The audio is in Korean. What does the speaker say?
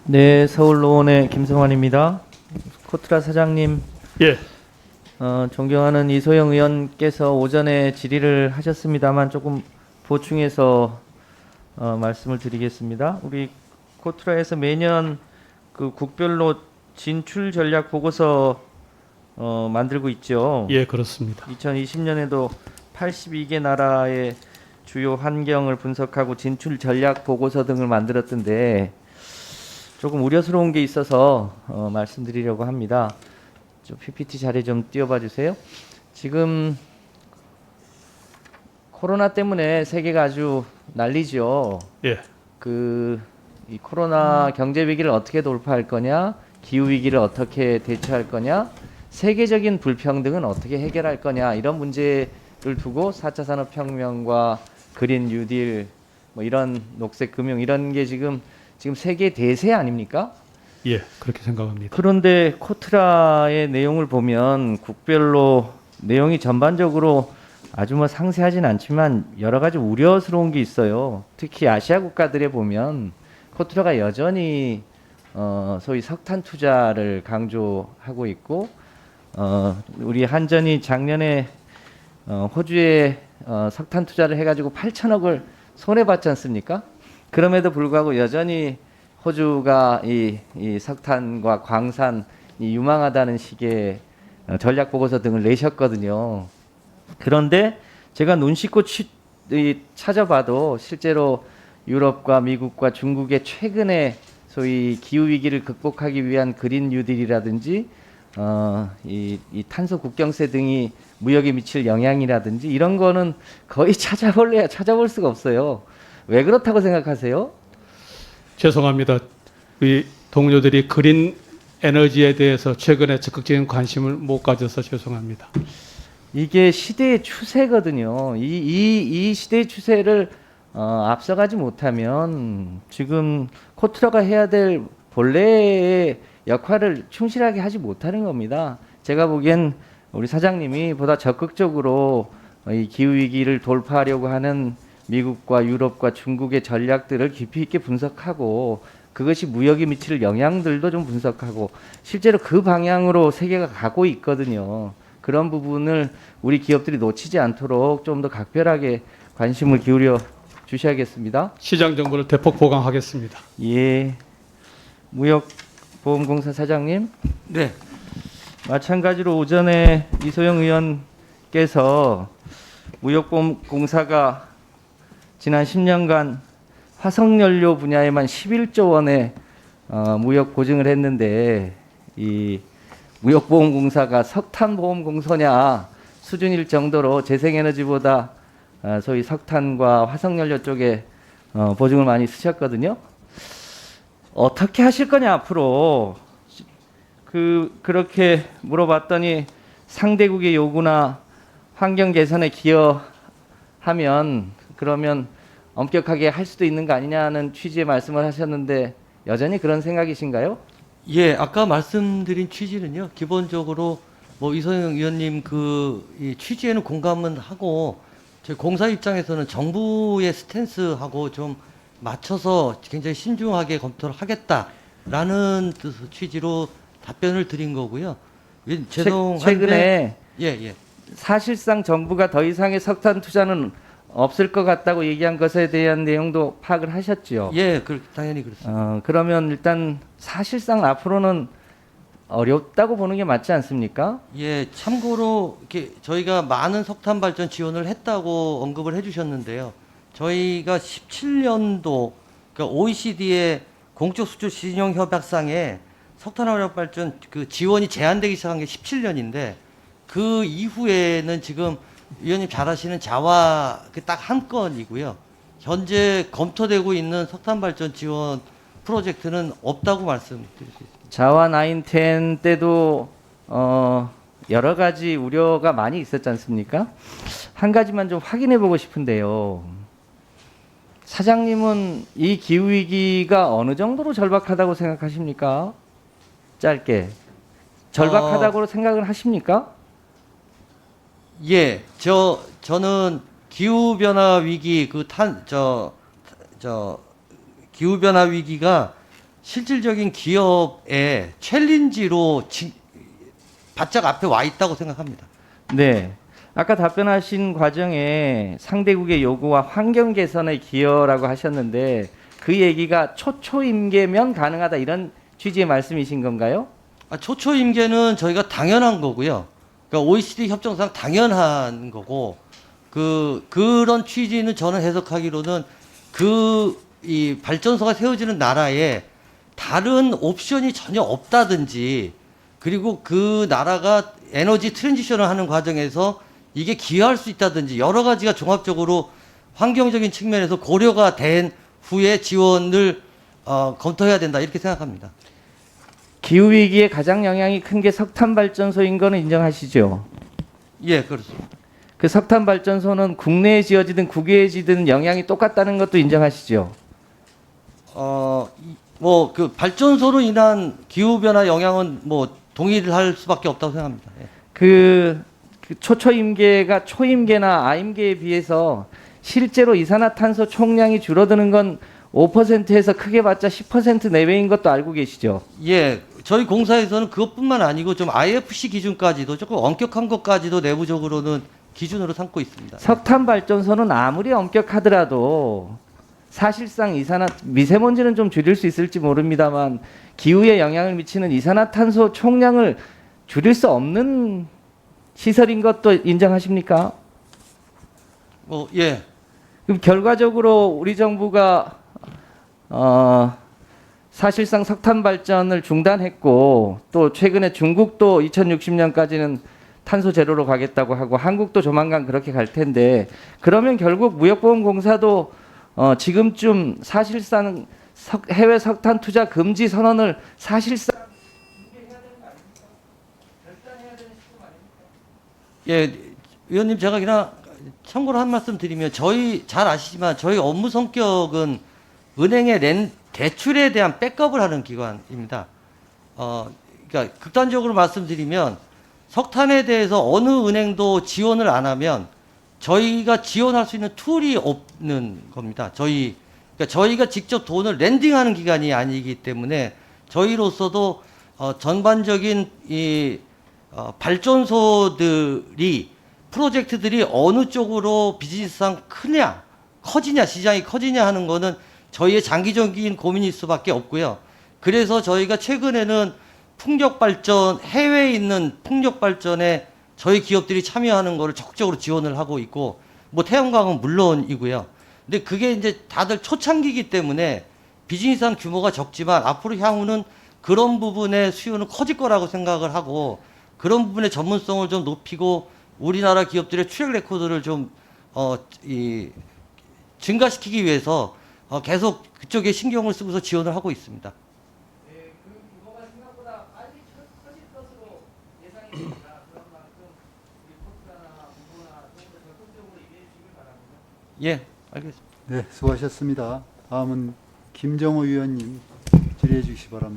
네, 서울노원의 김성환입니다. 코트라 사장님, 예, 존경하는 이소영 의원께서 오전에 질의를 하셨습니다만 조금 보충해서 말씀을 드리겠습니다. 우리 코트라에서 매년 그 국별로 진출 전략 보고서 만들고 있죠. 예, 그렇습니다. 2020년에도 82개 나라의 주요 환경을 분석하고 진출 전략 보고서 등을 만들었던데 조금 우려스러운 게 있어서 말씀드리려고 합니다. 좀 PPT 자리 좀 띄워봐 주세요. 지금 코로나 때문에 세계가 아주 난리죠. 예, 이 코로나 경제 위기를 어떻게 돌파할 거냐, 기후 위기를 어떻게 대처할 거냐, 세계적인 불평등은 어떻게 해결할 거냐 이런 문제를 두고 4차 산업혁명과 그린 뉴딜 뭐 이런 녹색 금융 이런 게 지금 세계 대세 아닙니까? 예, 그렇게 생각합니다. 그런데 코트라의 내용을 보면 국별로 내용이 전반적으로 아주 뭐 상세하진 않지만 여러 가지 우려스러운 게 있어요. 특히 아시아 국가들에 보면 코트라가 여전히 소위 석탄 투자를 강조하고 있고 우리 한전이 작년에 호주에 석탄 투자를 해가지고 8천억을 손해 봤지 않습니까? 그럼에도 불구하고 여전히 호주가 이 석탄과 광산이 유망하다는 식의 전략 보고서 등을 내셨거든요. 그런데 제가 눈 씻고 찾아봐도 실제로 유럽과 미국과 중국의 최근에 소위 기후 위기를 극복하기 위한 그린 뉴딜이라든지 이 탄소 국경세 등이 무역에 미칠 영향이라든지 이런 거는 거의 찾아볼래야 찾아볼 수가 없어요. 왜 그렇다고 생각하세요? 죄송합니다. 우리 동료들이 그린 에너지에 대해서 최근에 적극적인 관심을 못 가져서 죄송합니다. 이게 시대의 추세거든요. 이 시대의 추세를 앞서가지 못하면 지금 코트라가 해야 될 본래의 역할을 충실하게 하지 못하는 겁니다. 제가 보기엔 우리 사장님이 보다 적극적으로 이 기후위기를 돌파하려고 하는 미국과 유럽과 중국의 전략들을 깊이 있게 분석하고 그것이 무역에 미칠 영향들도 좀 분석하고 실제로 그 방향으로 세계가 가고 있거든요. 그런 부분을 우리 기업들이 놓치지 않도록 좀 더 각별하게 관심을 기울여 주셔야겠습니다. 시장 정보를 대폭 보강하겠습니다. 예. 무역보험공사 사장님. 네, 마찬가지로 오전에 이소영 의원께서 무역보험공사가 지난 10년간 화석연료 분야에만 11조 원의 무역 보증을 했는데 이 무역보험공사가 석탄보험공사냐 수준일 정도로 재생에너지보다 소위 석탄과 화석연료 쪽에 보증을 많이 쓰셨거든요. 어떻게 하실 거냐 앞으로 그렇게 물어봤더니 상대국의 요구나 환경 개선에 기여하면 그러면 엄격하게 할 수도 있는 거 아니냐는 취지의 말씀을 하셨는데 여전히 그런 생각이신가요? 예, 아까 말씀드린 취지는요. 기본적으로 뭐 이소영 의원님 이 취지에는 공감은 하고 저희 공사 입장에서는 정부의 스탠스하고 좀 맞춰서 굉장히 신중하게 검토를 하겠다라는 뜻 취지로 답변을 드린 거고요. 죄송한데 최근에 예. 사실상 정부가 더 이상의 석탄 투자는 없을 것 같다고 얘기한 것에 대한 내용도 파악을 하셨죠? 예, 당연히 그렇습니다. 그러면 일단 사실상 앞으로는 어렵다고 보는 게 맞지 않습니까? 예, 참고로 이렇게 저희가 많은 석탄 발전 지원을 했다고 언급을 해주셨는데요. 저희가 17년도 그러니까 OECD의 공적 수출 신용 협약상에 석탄 화력 발전 그 지원이 제한되기 시작한 게 17년인데 그 이후에는 지금 위원님 잘 아시는 자화 딱 한 건이고요. 현재 검토되고 있는 석탄 발전 지원 프로젝트는 없다고 말씀드릴 수 있습니다. 자와 9, 10 때도 여러 가지 우려가 많이 있었지 않습니까? 한 가지만 좀 확인해 보고 싶은데요. 사장님은 이 기후위기가 어느 정도로 절박하다고 생각하십니까? 짧게. 절박하다고 생각을 하십니까? 예, 저는 기후 변화 위기 기후 변화 위기가 실질적인 기업의 챌린지로 바짝 앞에 와 있다고 생각합니다. 네. 아까 답변하신 과정에 상대국의 요구와 환경 개선에 기여라고 하셨는데 그 얘기가 초초임계면 가능하다 이런 취지의 말씀이신 건가요? 초초임계는 저희가 당연한 거고요. 그러니까 OECD 협정상 당연한 거고 그런 취지는 저는 해석하기로는 이 발전소가 세워지는 나라에 다른 옵션이 전혀 없다든지 그리고 그 나라가 에너지 트랜지션을 하는 과정에서 이게 기여할 수 있다든지 여러 가지가 종합적으로 환경적인 측면에서 고려가 된 후에 지원을 검토해야 된다 이렇게 생각합니다. 기후 위기에 가장 영향이 큰 게 석탄 발전소인 거는 인정하시죠? 예, 그렇습니다. 그 석탄 발전소는 국내에 지어지든 국외에 지든 영향이 똑같다는 것도 인정하시죠? 뭐 그 발전소로 인한 기후 변화 영향은 뭐 동의를 할 수밖에 없다고 생각합니다. 예. 그 초초임계가 초임계나 아임계에 비해서 실제로 이산화탄소 총량이 줄어드는 건 5%에서 크게 봤자 10% 내외인 것도 알고 계시죠? 예, 저희 공사에서는 그것뿐만 아니고 좀 IFC 기준까지도 조금 엄격한 것까지도 내부적으로는 기준으로 삼고 있습니다. 석탄 발전소는 아무리 엄격하더라도 사실상 미세먼지는 좀 줄일 수 있을지 모릅니다만 기후에 영향을 미치는 이산화탄소 총량을 줄일 수 없는 시설인 것도 인정하십니까? 예, 그럼 결과적으로 우리 정부가 사실상 석탄 발전을 중단했고 또 최근에 중국도 2060년까지는 탄소 제로로 가겠다고 하고 한국도 조만간 그렇게 갈 텐데 그러면 결국 무역보험공사도 지금쯤 사실상 해외 석탄 투자 금지 선언을 사실상 예, 위원님 제가 그냥 참고로 한 말씀 드리면 저희 잘 아시지만 저희 업무 성격은 은행의 대출에 대한 백업을 하는 기관입니다. 그러니까 극단적으로 말씀드리면 석탄에 대해서 어느 은행도 지원을 안 하면 저희가 지원할 수 있는 툴이 없는 겁니다. 그러니까 저희가 직접 돈을 랜딩하는 기관이 아니기 때문에 저희로서도 전반적인 이 발전소들이 프로젝트들이 어느 쪽으로 비즈니스상 커지냐 시장이 커지냐 하는 거는 저희의 장기적인 고민일 수밖에 없고요. 그래서 저희가 최근에는 해외에 있는 풍력 발전에 저희 기업들이 참여하는 거를 적극적으로 지원을 하고 있고 뭐 태양광은 물론이고요. 근데 그게 이제 다들 초창기이기 때문에 비즈니스상 규모가 적지만 앞으로 향후는 그런 부분의 수요는 커질 거라고 생각을 하고 그런 부분의 전문성을 좀 높이고 우리나라 기업들의 트랙 레코드를 좀 증가시키기 위해서 계속 그쪽에 신경을 쓰고서 지원을 하고 있습니다. 그 규모가 생각보다 빨리 커질 것으로 예상이 됩니다. 그런 만큼 우리 포스트나 공부나 좀 더 적극적으로 임해 주시길 바랍니다. 예, 알겠습니다. 네, 수고하셨습니다. 다음은 김정호 위원님 질의해 주시기 바랍니다.